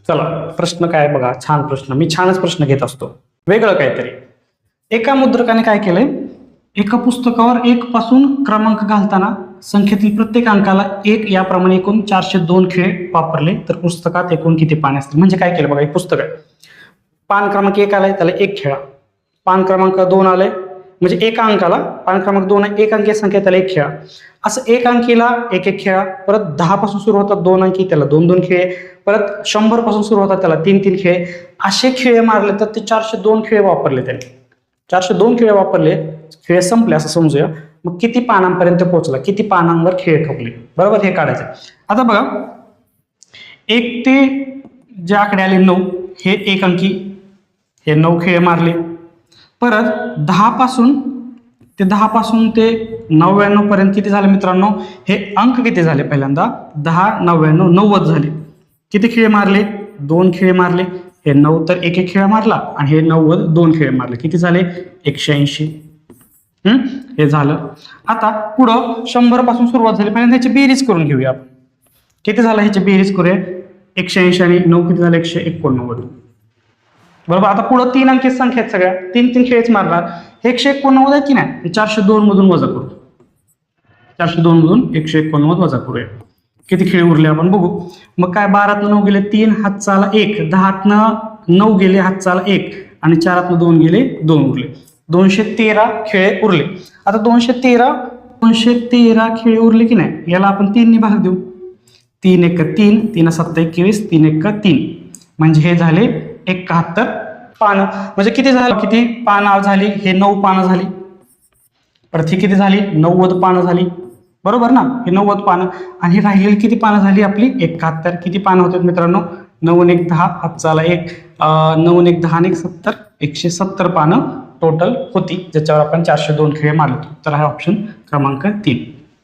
चला प्रश्न काय बघा, छान प्रश्न. मी छानच प्रश्न घेत असतो, वेगळं काहीतरी. एका मुद्रकाने काय केलंय, एका पुस्तकावर 1 पासून क्रमांक घालताना संख्येतील प्रत्येक अंकाला 1 याप्रमाणे एकूण 402 खिळे वापरले तर पुस्तकात एकूण किती पाने असतील. म्हणजे काय केलं बघा, एक पुस्तक आहे, पान क्रमांक 1 आलाय त्याला 1 खेळा, पान क्रमांक 2 आलाय म्हणजे एका अंकाला, पान क्रमांक 2 आहे, एक अंकी संख्या त्याला 1 खेळा. असं एक अंकीला 1 खेळा, परत 10 पासून सुरू होतात 2 अंकी त्याला 2 खेळे, परत 100 पासून सुरू होतात त्याला 3 खेळे. असे खेळे मारले तर ते 402 खेळे वापरले त्यांनी. 402 खेळे वापरले, खेळ संपले असं समजूया. मग किती पानांपर्यंत पोहोचला, किती पानांवर खेळ ठोकले, बरोबर, हे काढायचं. आता बघा, 1 ते जे आकडे आले 9 हे 1 अंकी, हे 9 खेळ मारले. परत 10 पासून ते 99 पर्यंत किती झाले मित्रांनो, हे अंक किती झाले, पहिल्यांदा 10, 99, 90 झाले. किती खेळ मारले, 2 खेळ मारले. हे 9 तर 1 खेळ मारला आणि हे 90 2 खेळ मारले, किती झाले 180. हे झालं. आता पुढं 100 पासून सुरुवात झाली, पहिल्यांदा ह्याची बेरीज करून घेऊया आपण. किती झालं ह्याची बेरीज करूया, 180 आणि 9 किती झालं 189. बरोबर. आता पुढं 3 अंकी संख्या आहेत सगळ्या, 3 खेळच मारणार. 189 आहे की नाही, 402 मधून वजा करू, 402 मधून 189 वजा करूया. किती खेळ उरले आपण बघू. मग काय, 12 9 गेले 3, हातचा आला 1, 10 9 गेले, हातचा आला 1 आणि 4 2 गेले 2 उरले. 213 खेळ उरले. आता 213 खेळ उरले की नाही, याला आपण 3 ने भाग देऊ. 3 1 3, 3 7 21, 3 1 3, म्हणजे हे झाले 71 पानं. म्हणजे किती झालं, किती पानं झाली, हे 9 पानं झाली. परत ही किती झाली, 90 पानं झाली, बरोबर ना, हे 90 पानं. आणि ही राहिलेली किती पानं झाली आपली, 71. किती पानं होतात मित्रांनो, 9 1 10, हातचा आला 1, 9 1 10 1 70, 170 पानं टोटल होती, ज्याच्यावर आपण 402 खेळ मारले. तर हा ऑप्शन क्रमांक 3.